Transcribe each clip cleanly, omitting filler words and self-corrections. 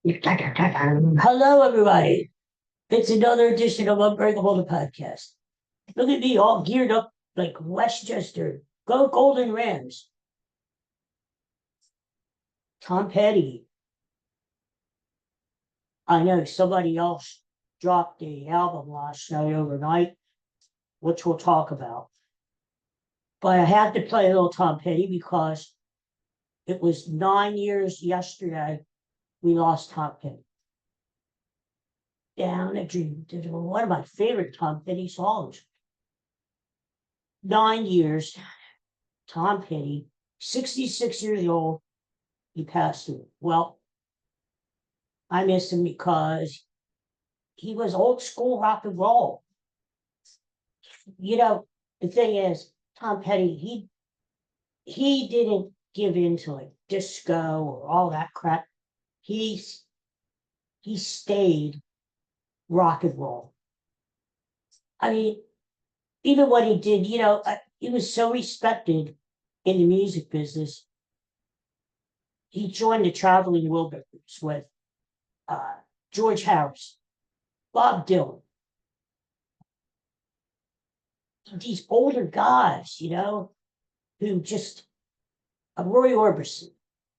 Hello, everybody. It's another edition of Unbreakable, the podcast. Look at me all geared up like Westchester. Go Golden Rams. Tom Petty. I know somebody else dropped the album last night overnight, which we'll talk about. But I had to play a little Tom Petty because it was 9 years yesterday we lost Tom Petty. Down a Dream. One of my favorite Tom Petty songs. 9 years, Tom Petty, 66 years old, he passed away. Well, I miss him because he was old school rock and roll. The thing is, Tom Petty, he didn't give in to like disco or all that crap. He stayed rock and roll. I mean, even what he did, he was so respected in the music business. He joined the Traveling Wilburys with George Harrison, Bob Dylan, these older guys, who just, Roy Orbison,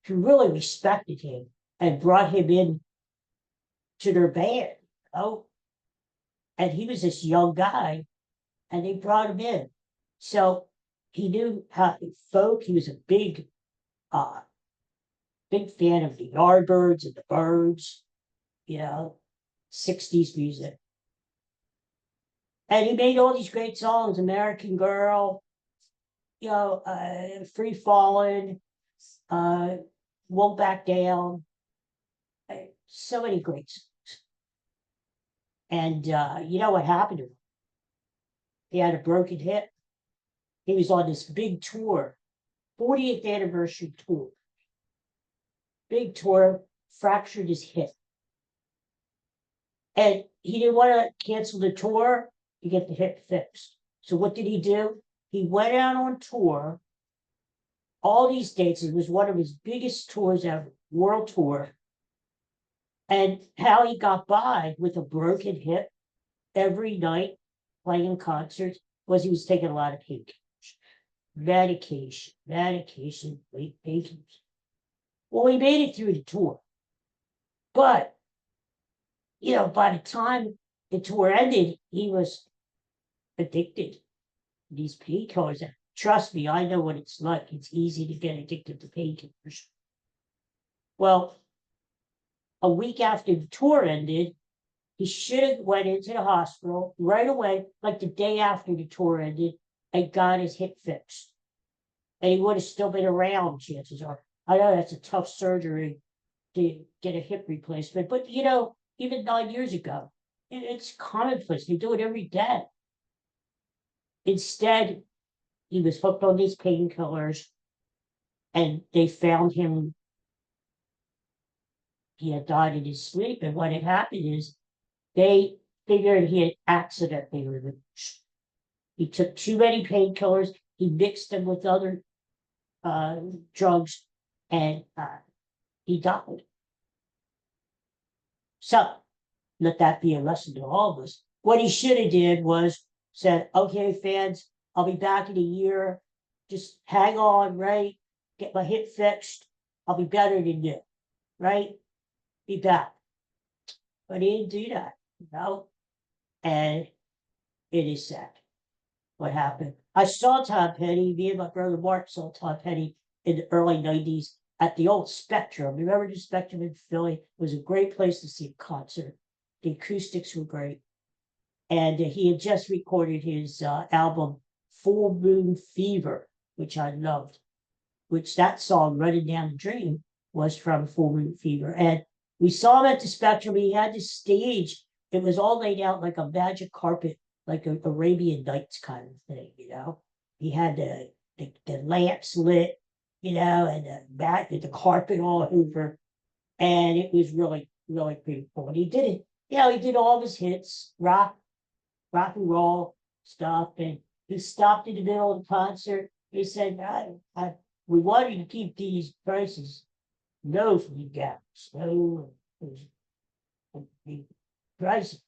who really respected him and brought him in to their band, and he was this young guy, and they brought him in. So he knew how to folk. He was a big fan of the Yardbirds and the Byrds, 60s music. And he made all these great songs, American Girl, Free Fallin', Won't Back Down. So many great songs. And you know what happened to him? He had a broken hip. He was on this big tour, 40th anniversary tour. Big tour, fractured his hip. And he didn't want to cancel the tour to get the hip fixed. So what did he do? He went out on tour, all these dates. It was one of his biggest tours ever, world tour. And how he got by with a broken hip every night playing concerts was he was taking a lot of painkillers. Medication, painkillers. Well, he made it through the tour. But, by the time the tour ended, he was addicted to these painkillers. Trust me, I know what it's like. It's easy to get addicted to painkillers. Well, a week after the tour ended, he should have went into the hospital right away, like the day after the tour ended, and got his hip fixed. And he would have still been around, chances are. I know that's a tough surgery to get a hip replacement, but even 9 years ago, it's commonplace. They do it every day. Instead, he was hooked on these painkillers, and they found him. He had died in his sleep, and what had happened is they figured he had accidentally reversed. He took too many painkillers. He mixed them with other drugs, and he died. So let that be a lesson to all of us. What he should have did was said, "Okay, fans, I'll be back in a year. Just hang on, right? Get my hip fixed. I'll be better than you, right? Be back." But he didn't do that, and it is sad what happened. I saw Tom Petty. Me and my brother Mark saw Tom Petty in the early 90s at the old Spectrum. Remember the Spectrum in Philly? It was a great place to see a concert. The acoustics were great. And he had just recorded his album, Full Moon Fever, which I loved, which that song, Running Down the Dream, was from Full Moon Fever. And we saw him at the Spectrum. He had this stage. It was all laid out like a magic carpet, like an Arabian Nights kind of thing, He had the lamps lit, and the carpet all over. And it was really, really pretty cool. And he did it. He did all of his hits, rock and roll stuff. And he stopped in the middle of the concert. He said, we want you to keep these prices low for you guys. No, The price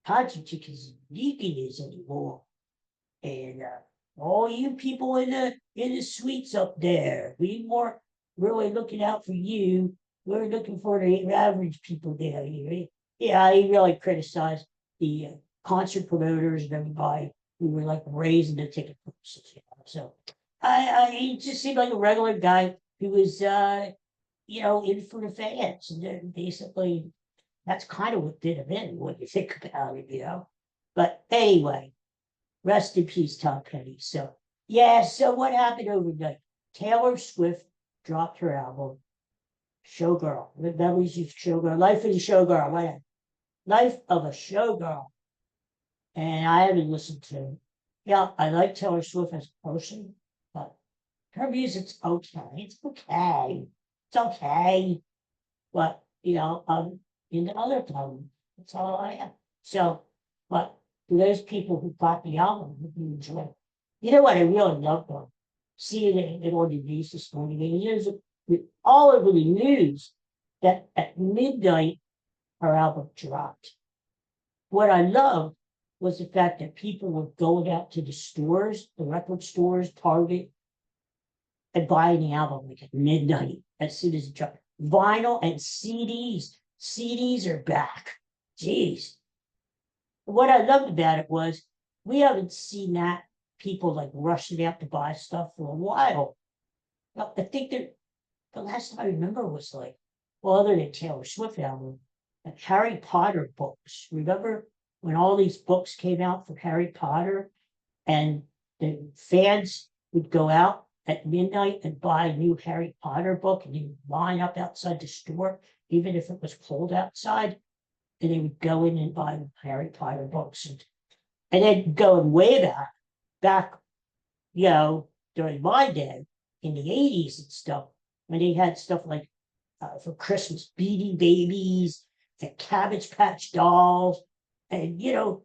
concentrate is leaking is anymore. And all you people in the suites up there, we weren't really looking out for you. We're looking for the average people down here. Yeah, he really criticized the concert promoters and everybody who were like raising the ticket prices. So he just seemed like a regular guy who was in for the fans, and then basically that's kind of what did him in when you think about it. But anyway, rest in peace, Tom Petty. So, yeah, so what happened overnight? Taylor Swift dropped her album, Showgirl. The memories of Showgirl, Life of a Showgirl, whatever. Life of a Showgirl. And I haven't listened to it. Yeah, I like Taylor Swift as a person, but her music's okay. It's okay. It's okay. But, I'm into other tone. That's all I am. So, but for those people who got the album, who enjoy it. You know what I really love though? Seeing it on the news this morning. And there's all over the news that at midnight her album dropped. What I loved was the fact that people were going out to the stores, the record stores, Target, and buying the album like at midnight as soon as it dropped. Vinyl and CDs. CDs are back. Jeez. What I loved about it was we haven't seen that people like rushing out to buy stuff for a while. I think that the last time I remember was like, well, other than Taylor Swift album, like Harry Potter books. Remember when all these books came out for Harry Potter and the fans would go out at midnight and buy a new Harry Potter book and you line up outside the store, even if it was cold outside, and they would go in and buy Harry Potter books. And then going way back, during my day in the 80s and stuff, when they had stuff like for Christmas, Beanie Babies and Cabbage Patch Dolls, and the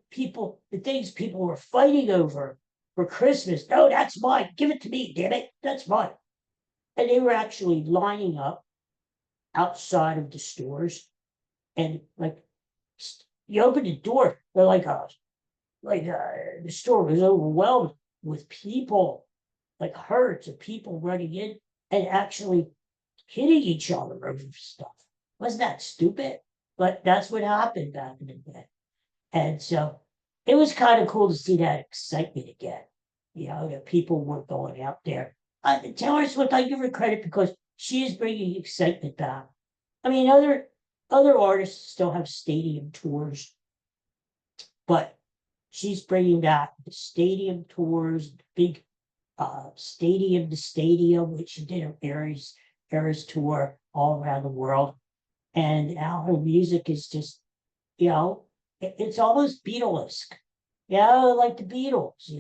things people were fighting over for Christmas. No, that's mine. Give it to me, damn it. That's mine. And they were actually lining up outside of the stores, and like you open the door, they're the store was overwhelmed with people, like herds of people running in and actually hitting each other over stuff. Wasn't that stupid? But that's what happened back in the day. And so it was kind of cool to see that excitement again. That people were going out there. Taylor Swift, I give her credit because she is bringing excitement back. I mean, other artists still have stadium tours, but she's bringing back the stadium tours, the big stadium to stadium, which she did an Eras tour all around the world. And now her music is just, it's almost Beatlesque. Like the Beatles,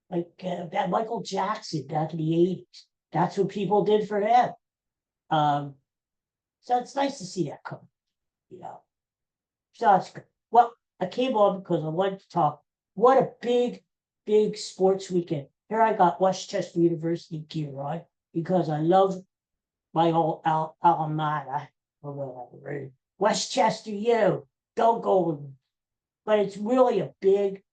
like that Michael Jackson back in the 80s. That's what people did for him. So it's nice to see that come, So that's good. Well, I came on because I wanted to talk. What a big sports weekend. Here I got Westchester University gear on because I love my old alma mater. Westchester U. Go Golden. But it's really a big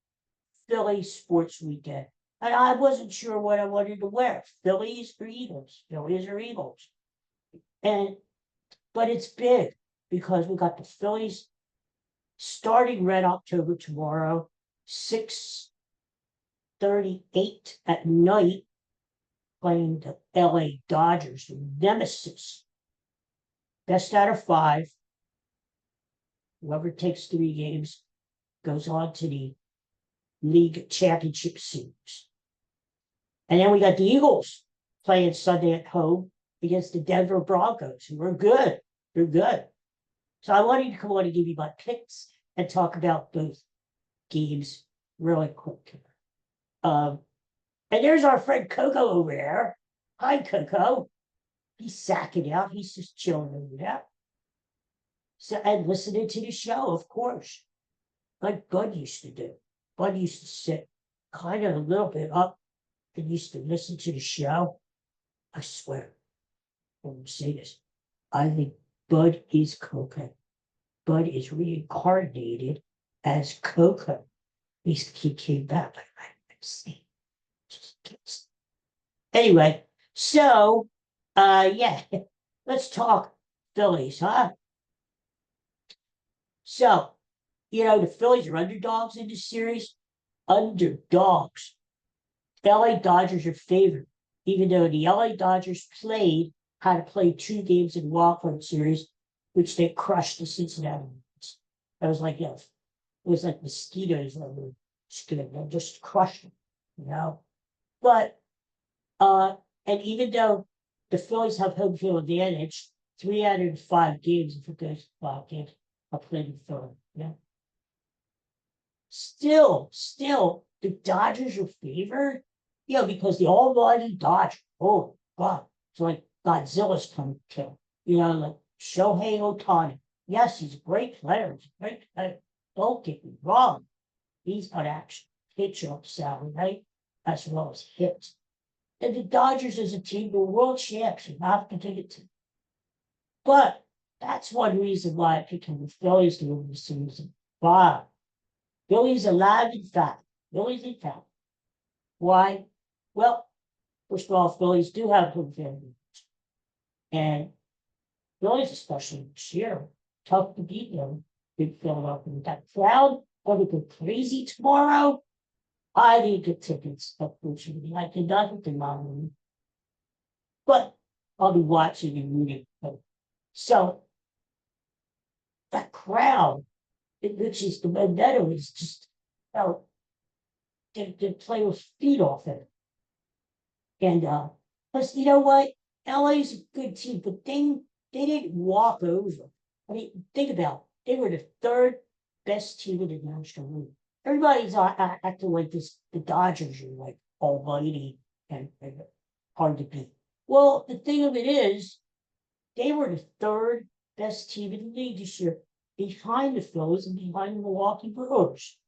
Philly sports weekend. And I wasn't sure what I wanted to wear. Phillies or Eagles. Phillies or Eagles. But it's big because we got the Phillies starting Red October tomorrow, 6:38 at night, playing the LA Dodgers, the nemesis. Best out of 5. Whoever takes 3 games goes on to the league championship series. And then we got the Eagles playing Sunday at home against the Denver Broncos, who are good. They're good. So I wanted to come on and give you my picks and talk about both games really quick. And there's our friend Coco over there. Hi, Coco. He's sacking out. He's just chilling over there. So, and listening to the show, of course, like Bud used to do. Bud used to sit kind of a little bit up and used to listen to the show. I swear, I'm going to say this. I think Bud is Coco. Bud is reincarnated as Coco. He came back. Let's see. Anyway, so yeah, let's talk Phillies, huh? So, the Phillies are underdogs in this series. Underdogs. LA Dodgers are favored, even though the LA Dodgers had to play 2 games in the wild card series, which they crushed the Cincinnati Reds. That was like, it was like mosquitoes that were just crushed them. But and even though the Phillies have home field advantage, 305 games, if it goes to 5 games, are played in Philly. Yeah. Still, the Dodgers are favored, because the almighty Dodger, oh God, it's like Godzilla's come to kill. Like Shohei Ohtani. Yes, he's a great player. He's a great player. Don't get me wrong. He's got action pitcher up Saturday night, as well as hits. And the Dodgers as a team were world champs, you have to take it to. But that's one reason why I picked the Phillies to win the season. Wow. Phillies alive and fat. Phillies in fat. Why? Well, first of all, Phillies do have good fans. And Phillies, especially this year, tough to beat them. Big Philadelphia. That crowd going to go crazy tomorrow. I didn't get tickets, unfortunately. I did not get the money. But I'll be watching and rooting. So that crowd, which is the Vendetta, is just they play with feet off it. And plus, you know what? LA's a good team, but they didn't walk over. I mean, think about it. They were the third best team in the National League. Everybody's acting like this. The Dodgers are like almighty and hard to beat. Well, the thing of it is, they were the third best team in the league this year, behind the Phillies and behind the Milwaukee Brewers.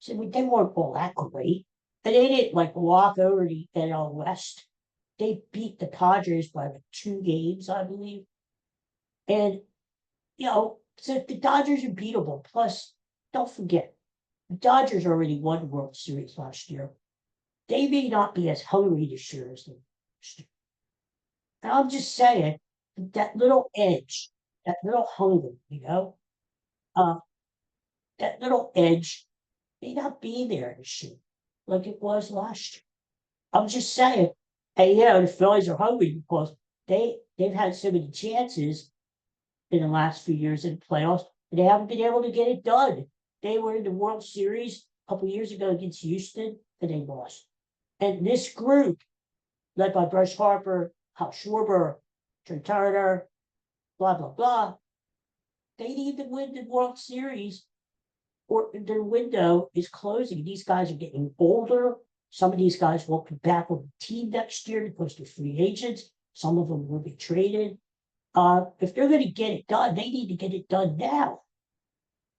So they weren't all that great. And they didn't like walk over the NL West. They beat the Padres by like 2 games, I believe. And, so the Dodgers are beatable. Plus, don't forget, the Dodgers already won the World Series last year. They may not be as hungry this year as they were last year. And I'm just saying, that little edge, that little hunger, uh, that little edge may not be there this year like it was last year. I'm just saying, and the Phillies are hungry because they've had so many chances in the last few years in the playoffs, and they haven't been able to get it done. They were in the World Series a couple years ago against Houston, and they lost. And this group, led by Bryce Harper, Hal Schwarber, Trey Turner, blah blah blah, they need to win the World Series, or their window is closing. These guys are getting older. Some of these guys won't be back on the team next year because they're free agents. Some of them will be traded. If they're going to get it done, they need to get it done now.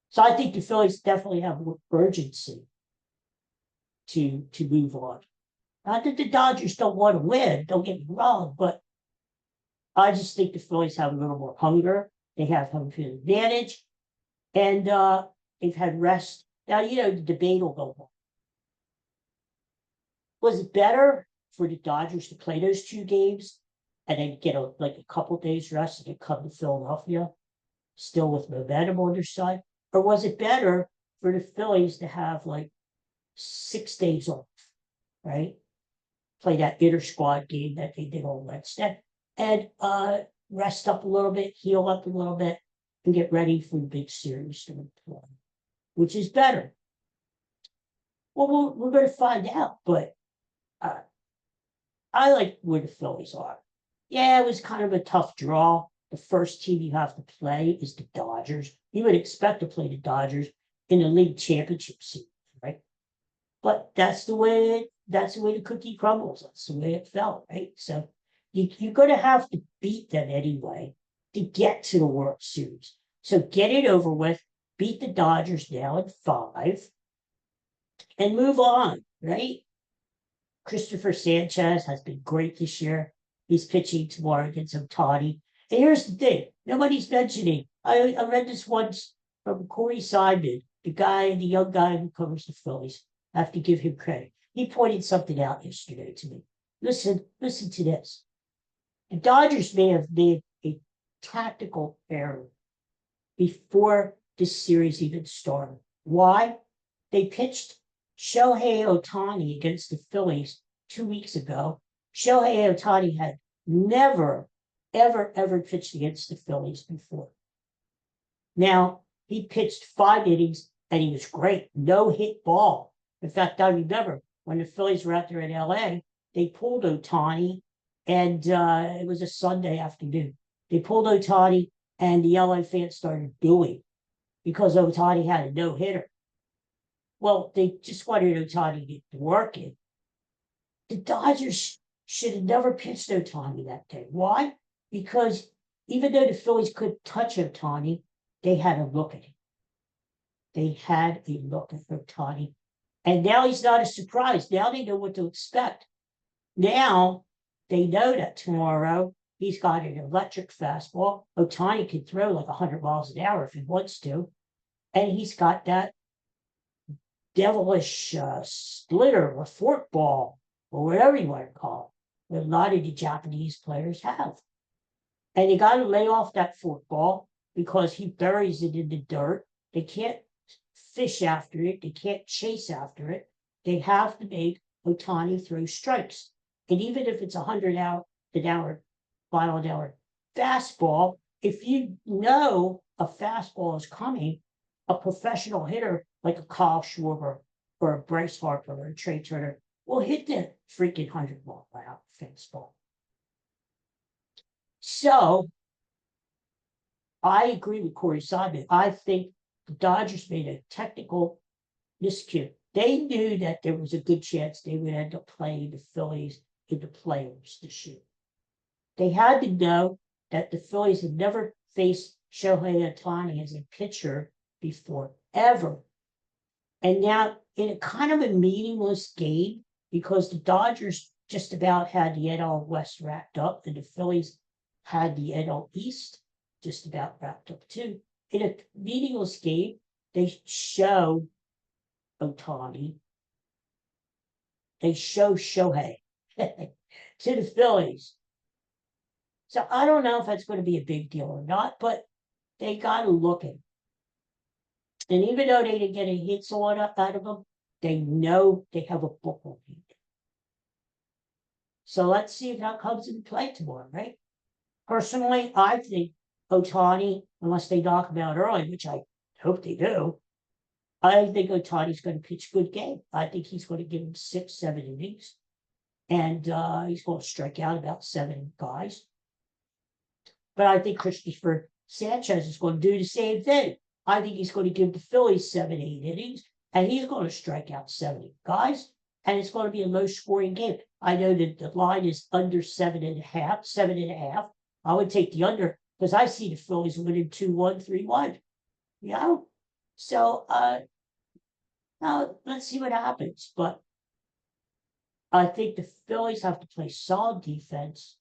So I think the Phillies definitely have more urgency to move on. Not that the Dodgers don't want to win, don't get me wrong, but I just think the Phillies have a little more hunger. They have home field advantage, and they've had rest. Now, the debate will go on. Was it better for the Dodgers to play those 2 games and then get a couple days rest and then come to Philadelphia, still with momentum on their side? Or was it better for the Phillies to have 6 days off, right? Play that inter squad game that they did on Wednesday and rest up a little bit, heal up a little bit, and get ready for the big series to play. Which is better? Well, we're going to find out, but I like where the Phillies are. Yeah, it was kind of a tough draw. The first team you have to play is the Dodgers. You would expect to play the Dodgers in the league championship series, right? But that's the way the cookie crumbles. That's the way it felt, right? So you're going to have to beat them anyway to get to the World Series. So get it over with, beat the Dodgers now at 5, and move on, right? Christopher Sanchez has been great this year. He's pitching tomorrow against Ohtani. And here's the thing, nobody's mentioning. I read this once from Corey Simon, the young guy who covers the Phillies. I have to give him credit. He pointed something out yesterday to me. Listen to this. The Dodgers may have made a tactical error before this series even started. Why? They pitched Shohei Ohtani against the Phillies 2 weeks ago. Shohei Ohtani had never, ever pitched against the Phillies before. Now, he pitched 5 innings and he was great. No hit ball. In fact, I remember when the Phillies were out there in LA, they pulled Ohtani, and it was a Sunday afternoon. They pulled Ohtani, and the LA fans started booing because Ohtani had a no hitter. Well, they just wanted Ohtani to get to work in. The Dodgers should have never pitched Ohtani that day. Why? Because even though the Phillies couldn't touch Ohtani, they had a look at him. They had a look at Ohtani. And now he's not a surprise. Now they know what to expect. Now they know that tomorrow he's got an electric fastball. Ohtani can throw like 100 miles an hour if he wants to. And he's got that devilish splitter or forkball or whatever you want to call it, that a lot of the Japanese players have. And you got to lay off that forkball because he buries it in the dirt. They can't fish after it. They can't chase after it. They have to make Ohtani throw strikes. And even if it's 100 mile an hour fastball, if you know a fastball is coming, a professional hitter like a Kyle Schwarber or a Bryce Harper or a Trey Turner will hit the freaking 100 mile an hour fastball. So I agree with Corey Simon. I think the Dodgers made a technical miscue. They knew that there was a good chance they would end up playing the Phillies in the playoffs this year. They had to know that the Phillies had never faced Shohei Ohtani as a pitcher before, ever. And now, in a kind of a meaningless game, because the Dodgers just about had the NL West wrapped up, and the Phillies had the NL East just about wrapped up too. In a meaningless game, they show Ohtani. They show Shohei to the Phillies. So I don't know if that's going to be a big deal or not, but they got to look at it. And even though they didn't get any hits out of them, they know they have a football game. So let's see if that comes into play tomorrow, right? Personally, I think Ohtani, unless they knock him out early, which I hope they do, I think Ohtani's going to pitch a good game. I think he's going to give him 6-7 innings, and he's going to strike out about 7 guys. But I think Christopher Sanchez is going to do the same thing. I think he's going to give the Phillies 7-8 innings, and he's going to strike out 70 guys, and it's going to be a low-scoring game. I know that the line is under 7.5. I would take the under because I see the Phillies winning 2-1, 3-1. You know? So now let's see what happens. But I think the Phillies have to play solid defense.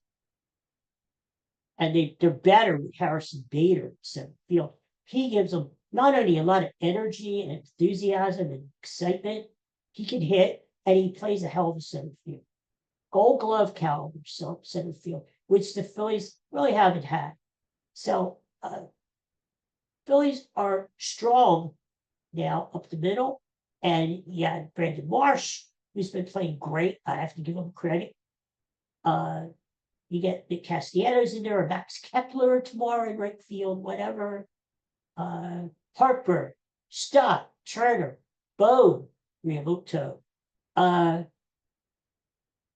And they're better with Harrison Bader in center field. He gives them not only a lot of energy and enthusiasm and excitement, he can hit, and he plays a hell of a center field. Gold Glove caliber center field, which the Phillies really haven't had. So Phillies are strong now up the middle, and you had Brandon Marsh, who's been playing great. I have to give him credit. You get the Castellanos in there, or Max Kepler tomorrow in right field, whatever. Harper, Stott, Turner, Bone, Realmuto.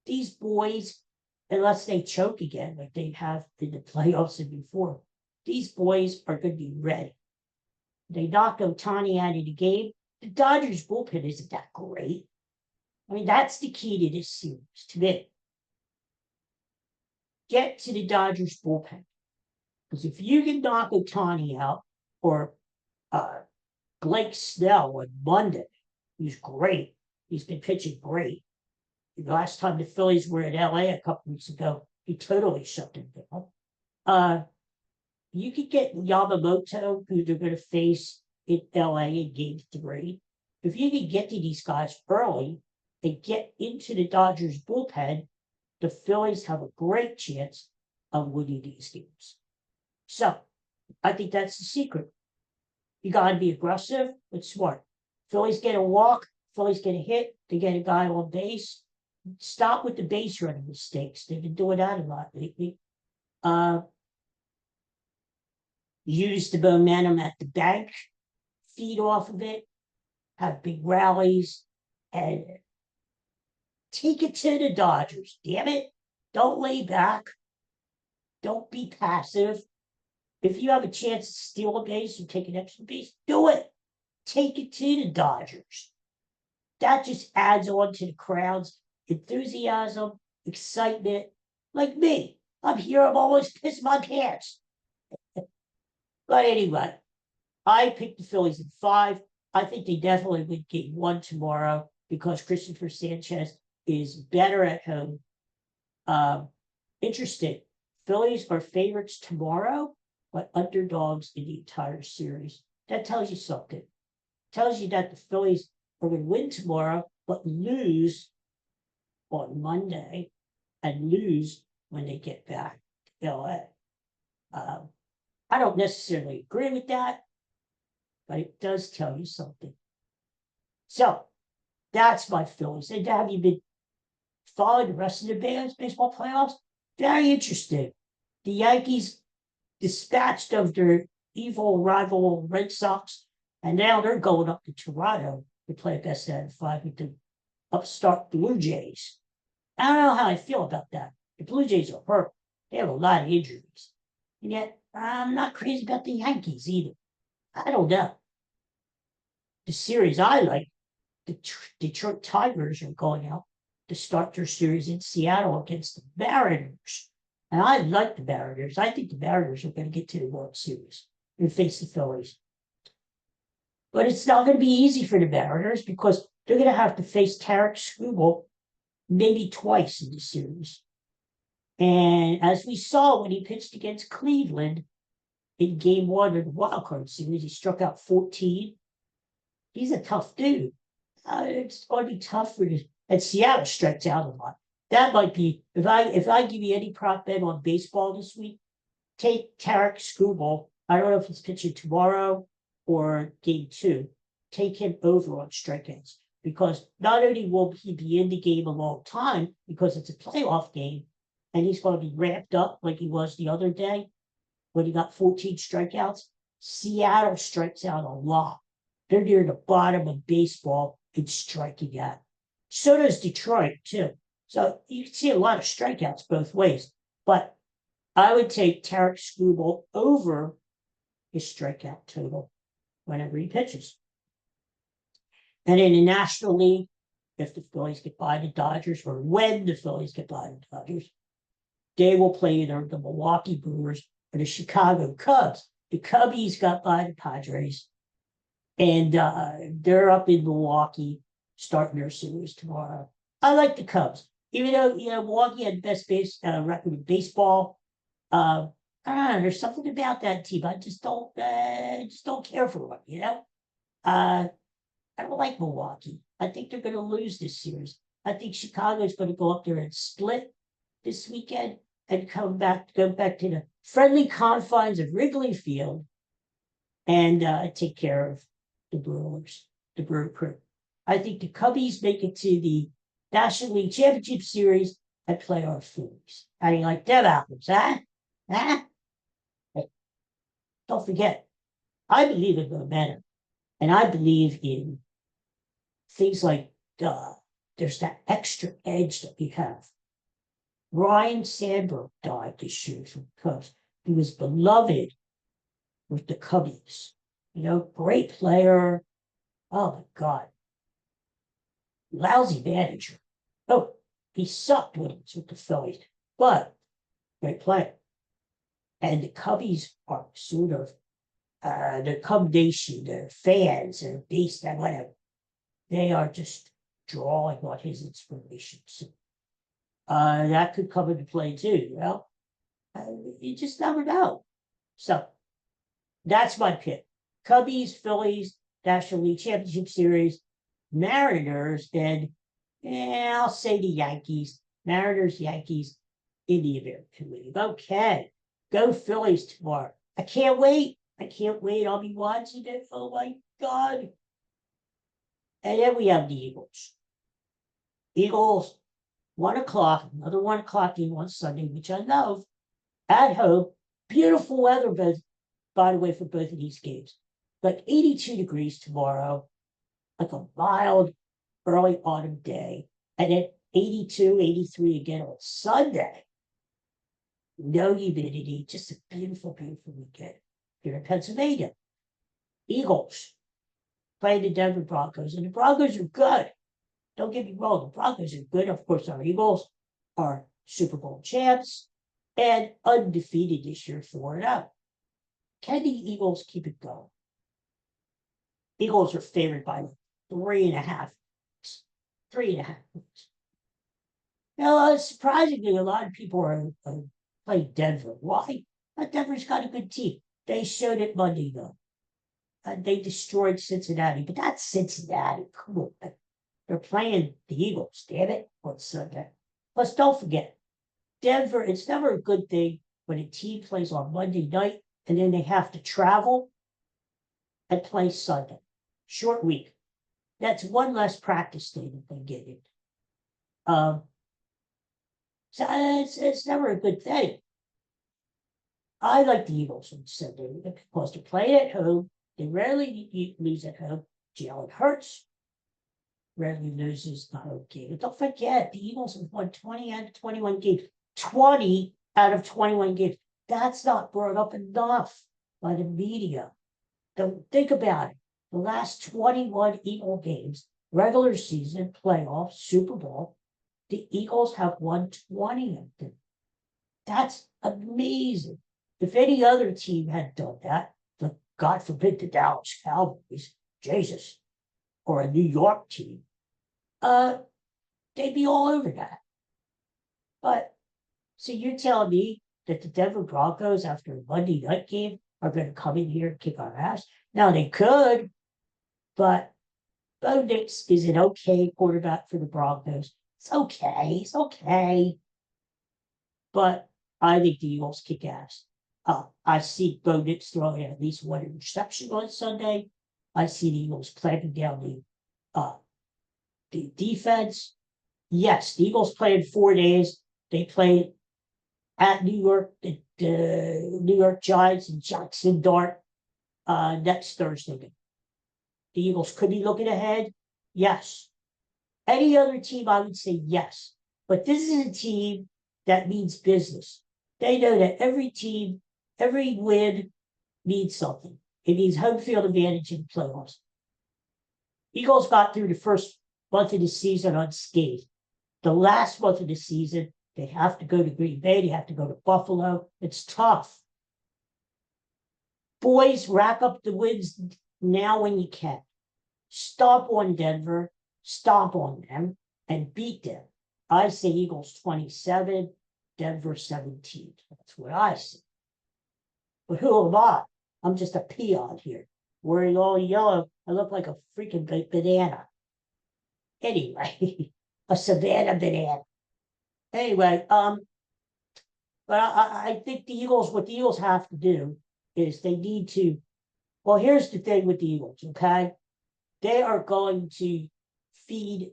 These boys, unless they choke again, like they have in the playoffs and before, these boys are going to be ready. They knocked Ohtani out of the game. The Dodgers bullpen isn't that great. I mean, that's the key to this series, to me. Get to the Dodgers bullpen. Because if you can knock Ohtani out, or Blake Snell on Monday, who's great, he's been pitching great. The last time the Phillies were in LA a couple weeks ago, he totally shut them down. you could get Yamamoto, who they're going to face in LA in game 3. If you can get to these guys early and get into the Dodgers bullpen, the Phillies have a great chance of winning these games. So I think that's the secret. You got to be aggressive but smart. Phillies get a walk, Phillies get a hit, they get a guy on base. Stop with the base running mistakes. They've been doing that a lot lately. Use the momentum at the bank, feed off of it, have big rallies, and take it to the Dodgers. Damn it. Don't lay back. Don't be passive. If you have a chance to steal a base or take an extra base, do it. Take it to the Dodgers. That just adds on to the crowd's enthusiasm, excitement. Like me, I'm here, I'm almost pissed my pants. But anyway, I picked the Phillies in 5. I think they definitely win game 1 tomorrow because Christopher Sanchez is better at home. Interesting. Phillies are favorites tomorrow, but underdogs in the entire series. That tells you something. Tells you that the Phillies are going to win tomorrow, but lose on Monday and lose when they get back to LA. I don't necessarily agree with that, but it does tell you something. So that's my Phillies. And have you been following the rest of the baseball playoffs? Very interesting. The Yankees dispatched of their evil rival Red Sox, and now they're going up to Toronto to play best out of 5 with the upstart Blue Jays. I don't know how I feel about that. The Blue Jays are hurt. They have a lot of injuries. And yet, I'm not crazy about the Yankees either. I don't know. The series I like, the Detroit Tigers are going out to start their series in Seattle against the Mariners. And I like the Mariners. I think the Mariners are going to get to the World Series and face the Phillies. But it's not going to be easy for the Mariners because they're going to have to face Tarek Skubal maybe twice in the series. And as we saw when he pitched against Cleveland in game 1 of the wild card series, he struck out 14. He's a tough dude. It's going to be tough for this. And Seattle strikes out a lot. That might be, if I give you any prop bet on baseball this week, take Tarek Skubal. I don't know if he's pitching tomorrow or game 2. Take him over on strikeouts because not only will he be in the game a long time because it's a playoff game and he's going to be ramped up like he was the other day when he got 14 strikeouts. Seattle strikes out a lot. They're near the bottom of baseball in striking out. So does Detroit, too. So you can see a lot of strikeouts both ways. But I would take Tarek Skubal over his strikeout total whenever he pitches. And in the National League, if the Phillies get by the Dodgers, or when the Phillies get by the Dodgers, they will play either the Milwaukee Brewers or the Chicago Cubs. The Cubbies got by the Padres, and they're up in Milwaukee starting their series tomorrow. I like the Cubs, even though Milwaukee had the best record in baseball. I don't know. There's something about that team. I just don't care for it. I don't like Milwaukee. I think they're going to lose this series. I think Chicago's going to go up there and split this weekend and go back to the friendly confines of Wrigley Field and take care of the Brewers, the Brewer Crew. I think the Cubbies make it to the National League Championship Series and play our Phillies. How do you like them apples, huh? Huh? Hey, don't forget, I believe in momentum, and I believe in things like there's that extra edge that we have. Ryan Sandberg died this year from the Cubs. He was beloved with the Cubbies. Great player. Oh my God. Lousy manager. Oh, he sucked when he was with the Phillies, but great player. And the Cubbies are sort of the Cub Nation, the fans, and based on whatever. They are just drawing on his inspirations. That could come into play too, you just never know. So that's my pick. Cubbies, Phillies, National League Championship Series, Mariners, and I'll say the Yankees. Mariners, Yankees in the American League. Okay. Go Phillies tomorrow. I can't wait. I can't wait. I'll be watching it. Oh my God. And then we have the Eagles. Eagles, 1 o'clock, another 1 o'clock game on Sunday, which I love. At home. Beautiful weather, both, by the way, for both of these games. Like 82 degrees tomorrow, like a mild early autumn day. And then 82, 83 again on Sunday. No humidity, just a beautiful, beautiful weekend here in Pennsylvania. Eagles playing the Denver Broncos, and the Broncos are good. Don't get me wrong, the Broncos are good. Of course, our Eagles are Super Bowl champs and undefeated this year, 4-0. Can the Eagles keep it going? Eagles are favored by 3.5. 3.5. Now, surprisingly, a lot of people are playing Denver. Why? Denver's got a good team. They showed it Monday, though. They destroyed Cincinnati, but that's Cincinnati. Come on. They're playing the Eagles, damn it, on Sunday. Plus, don't forget, Denver, it's never a good thing when a team plays on Monday night and then they have to travel and play Sunday. Short week. That's one less practice day that they get in. So it's never a good thing. I like the Eagles on Sunday because they're playing at home. They rarely lose at home. Jalen Hurts rarely loses the home game. But don't forget, the Eagles have won 20 out of 21 games. 20 out of 21 games. That's not brought up enough by the media. Don't think about it. The last 21 Eagle games, regular season, playoffs, Super Bowl, the Eagles have won 20 of them. That's amazing. If any other team had done that, God forbid the Dallas Cowboys, Jesus, or a New York team, they'd be all over that. But, so you're telling me that the Denver Broncos, after a Monday night game, are going to come in here and kick our ass? Now, they could, but Bo Nix is an okay quarterback for the Broncos. It's okay. It's okay. But I think the Eagles kick ass. I see Bo Nix throwing at least one interception on Sunday. I see the Eagles clamping down the defense. Yes, the Eagles play in 4 days. They play at New York, the New York Giants and Jackson Dart next Thursday. The Eagles could be looking ahead. Yes. Any other team, I would say yes. But this is a team that means business. They know that every team, every win means something. It means home field advantage in playoffs. Eagles got through the first month of the season unscathed. The last month of the season, they have to go to Green Bay. They have to go to Buffalo. It's tough. Boys, rack up the wins now when you can. Stomp on Denver, stomp on them, and beat them. I say Eagles 27, Denver 17. That's what I say. But who am I? I'm just a peon here. Wearing all yellow, I look like a freaking banana. Anyway, a Savannah banana. Anyway, but I think the Eagles, what the Eagles have to do is they need to, well, here's the thing with the Eagles, okay? They are going to feed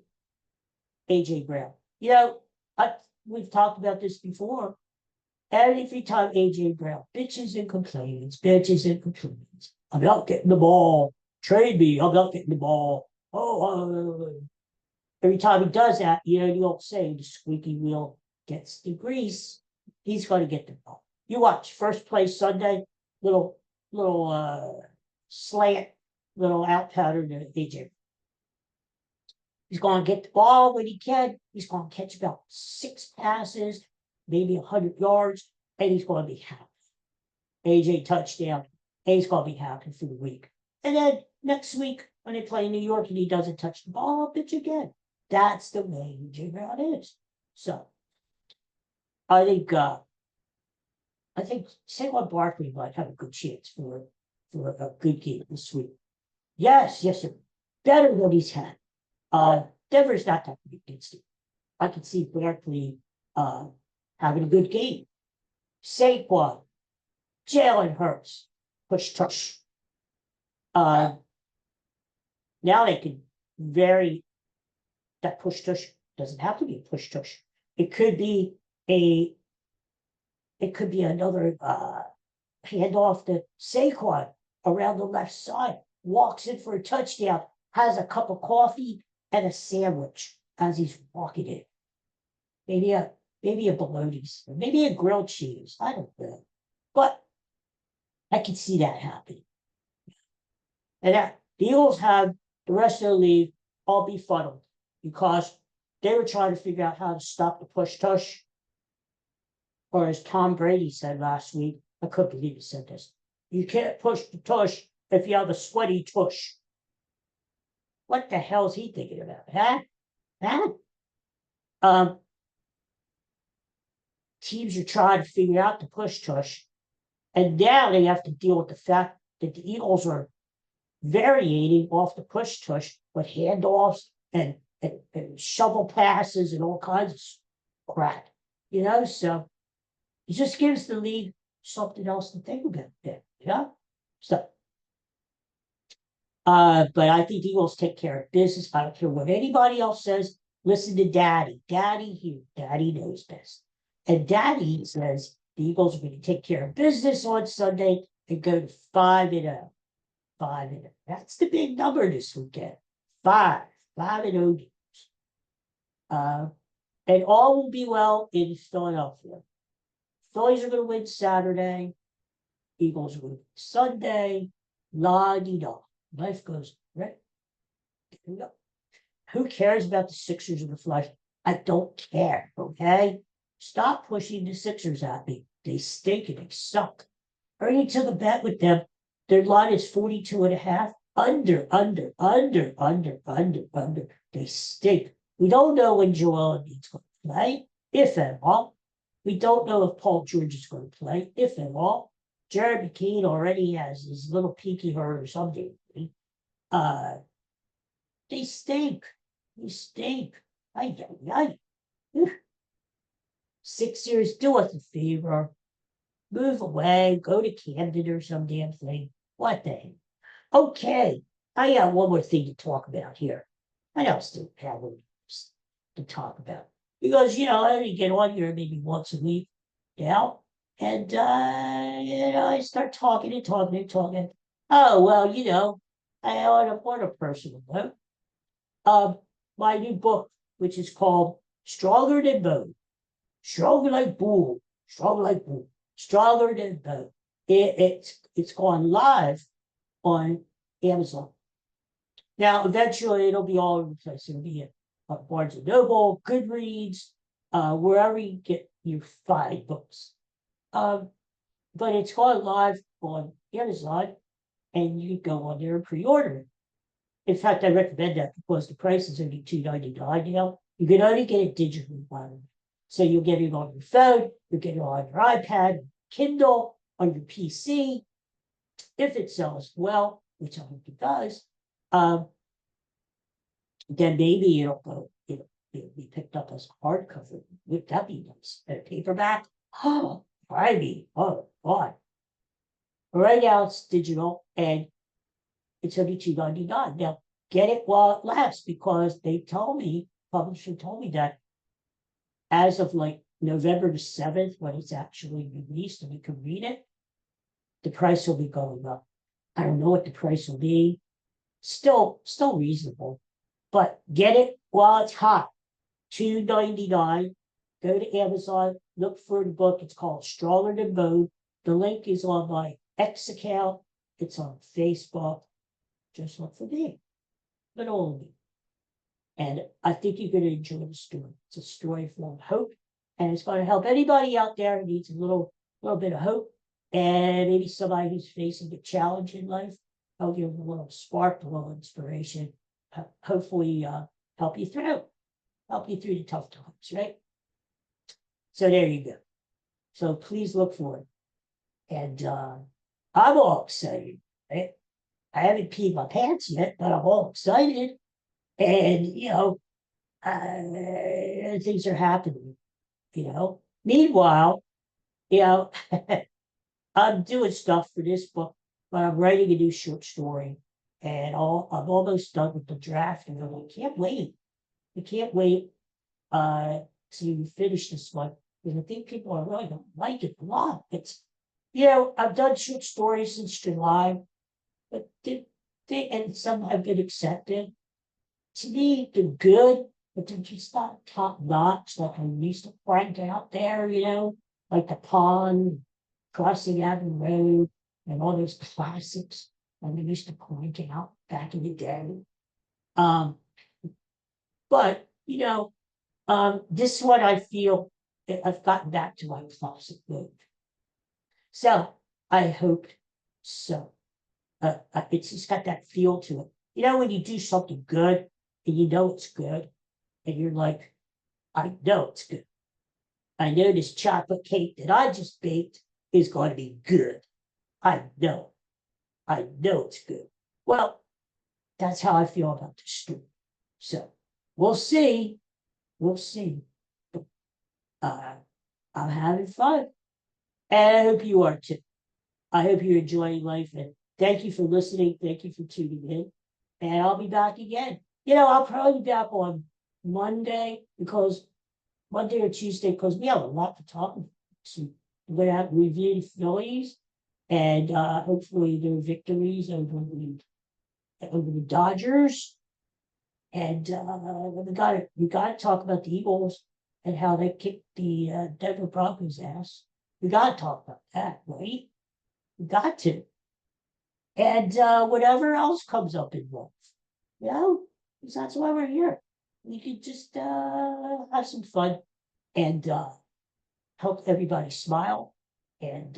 AJ Brown. You know, we've talked about this before. Every time AJ Brown bitches and complains, I'm not getting the ball. Trade me. I'm not getting the ball. Every time he does that, you know, the old saying, the squeaky wheel gets the grease. He's going to get the ball. You watch first play Sunday, little slant, little out powder to AJ. He's going to get the ball when he can. He's going to catch about 6 passes, maybe 100 yards, and he's going to be happy. AJ touchdown, and he's going to be happy for the week. And then next week, when they play in New York and he doesn't touch the ball, I'll pitch again. That's the way AJ Brown is. So, I think I think Saquon Barkley might have a good chance for a good game this week. Yes, yes, sir. Better than he's had. Denver's not that big against him. I can see Barkley having a good game. Saquon, Jalen Hurts, push tush. Now they can vary that push tush. Doesn't have to be a push tush. It could be another handoff to Saquon around the left side, walks in for a touchdown, has a cup of coffee and a sandwich as he's walking in. Maybe a bologna, maybe a grilled cheese. I don't know. But I can see that happening. And that the Eagles have the rest of the league all befuddled because they were trying to figure out how to stop the push tush. Or as Tom Brady said last week, I couldn't believe he said this. You can't push the tush if you have a sweaty tush. What the hell is he thinking about? Huh? Teams are trying to figure out the push tush. And now they have to deal with the fact that the Eagles are varying off the push tush with handoffs and shovel passes and all kinds of crap. So it just gives the league something else to think about there, So but I think the Eagles take care of business. I don't care what anybody else says. Listen to Daddy. Daddy here. Daddy knows best. And Daddy says the Eagles are going to take care of business on Sunday and go to 5-0. 5-0. That's the big number this weekend. 5-0 games. And all will be well in Philadelphia. Phillies are going to win Saturday. Eagles are going to win Sunday. La-di-da. Life goes right. Who cares about the Sixers and the Flush? I don't care, okay? Stop pushing the Sixers at me. They stink and they suck. Already took a bet with them. Their line is 42.5. Under. They stink. We don't know when Joel Embiid's going to play, if at all. We don't know if Paul George is going to play, if at all. Jared McKean already has his little peaky hurt or something. They stink. They stink. Sixers, do us a favor. Move away. Go to Camden or some damn thing. What the heck? Okay. I got one more thing to talk about here. I don't still have to talk about. Because, I only get on here maybe once a week now. And, I start talking. Oh, well, I want a personal note. My new book, which is called Stronger Than Bone. Stronger like bull. Stronger than bone. It's gone live on Amazon. Now, eventually, it'll be all over the place. It'll be at Barnes & Noble, Goodreads, wherever you get your fine books. But it's gone live on Amazon, and you can go on there and pre-order it. In fact, I recommend that because the price is only $2.99 now. You can only get it digitally. So you'll get it on your phone, you'll get it on your iPad, Kindle, on your PC. If it sells well, which I hope it does, then maybe it'll be picked up as hardcover. Would that be nice? A paperback? Oh, God. Right now it's digital and it's only $2.99. Now get it while it lasts because publisher told me that as of like November the 7th, when it's actually released and you can read it, the price will be going up. I don't know what the price will be. Still reasonable. But get it while it's hot. $2.99. Go to Amazon, look for the book. It's called Stronger Than Bone. The link is on my X account. It's on Facebook. Just look for me. But only. And I think you're going to enjoy the story. It's a story full of hope. And it's going to help anybody out there who needs a little bit of hope. And maybe somebody who's facing a challenge in life. I'll give them a little spark, a little inspiration. Hopefully help you through the tough times, right? So there you go. So please look for it. And I'm all excited. Right? I haven't peed my pants yet, but I'm all excited. And, things are happening. Meanwhile, you know, I'm doing stuff for this book, but I'm writing a new short story. And I'm almost done with the draft. And I can't wait. I can't wait to finish this one because I think people are really going to like it a lot. I've done short stories since July, but and some have been accepted. To me, they're good, but they're just not top notch like I used to crank out there, like The Pond, Crossing Avenue Road, and all those classics that we used to crank out back in the day. Um, but this one I feel that I've gotten back to my classic mode. So I hope so. It's just got that feel to it. When you do something good and you know it's good, and you're like, I know it's good. I know this chocolate cake that I just baked is going to be good. I know. I know it's good. Well, that's how I feel about the story. So we'll see. We'll see. Uh, I'm having fun. And I hope you are too. I hope you're enjoying life. And thank you for listening. Thank you for tuning in. And I'll be back again. I'll probably be back on Monday or Tuesday, because we have a lot to talk about. So we're going to have to review the Phillies and hopefully their victories over the Dodgers. And we got to talk about the Eagles and how they kicked the Denver Broncos' ass. We got to talk about that, right? We got to. And whatever else comes up in life, because that's why we're here. We could just have some fun and help everybody smile. And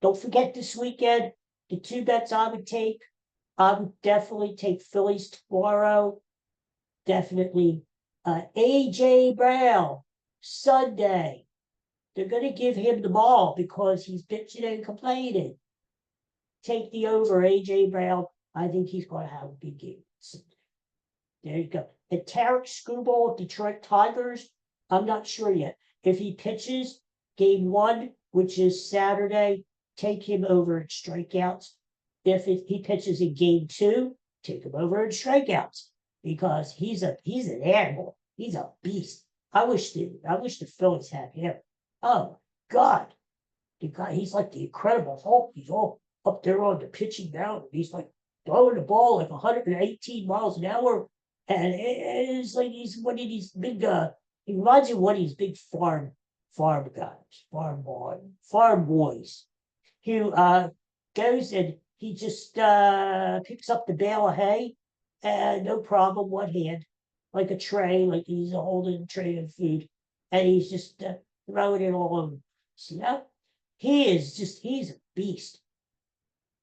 don't forget this weekend, the two bets I would definitely take Phillies tomorrow. Definitely AJ Brown Sunday. They're going to give him the ball because he's bitching and complaining. Take the over, AJ Brown. I think he's going to have a big game. There you go. The Tarek Skubal, Detroit Tigers. I'm not sure yet. If he pitches game 1, which is Saturday, take him over in strikeouts. If he pitches in game 2, take him over in strikeouts because he's an animal. He's a beast. I wish the Phillies had him. Oh God, the guy, he's like the Incredible Hulk. He's all up there on the pitching mound. He's like throwing the ball like 118 miles an hour. And it's like he's one of these big, he reminds you of one of these big farm guys, farm boys, who goes and he just picks up the bale of hay, and no problem, one hand, like a tray, like he's holding a tray of food, and he's just throwing it all over. See that? He's a beast.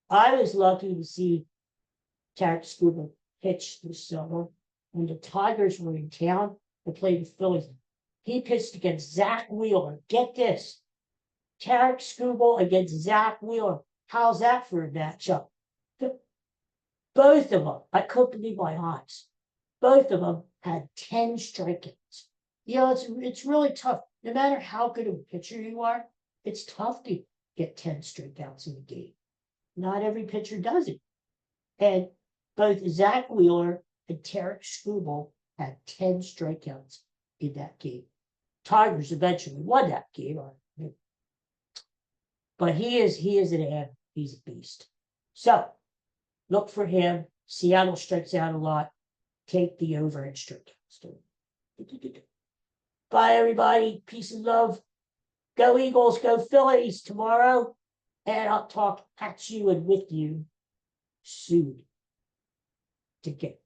I was lucky to see Tarek Skubal pitch this summer when the Tigers were in town to play the Phillies. He pitched against Zach Wheeler. Get this. Tarek Skubal against Zach Wheeler. How's that for a matchup? Both of them, I couldn't believe my eyes. Both of them had 10 strikeouts. It's really tough. No matter how good of a pitcher you are, it's tough to get 10 strikeouts in a game. Not every pitcher does it. And both Zach Wheeler and Tarek Skubal had 10 strikeouts in that game. Tigers eventually won that game. But he is an animal. He's a beast. So look for him. Seattle strikes out a lot. Take the over and strikeouts. Bye, everybody. Peace and love. Go Eagles, go Phillies tomorrow. And I'll talk at you and with you soon. Take care.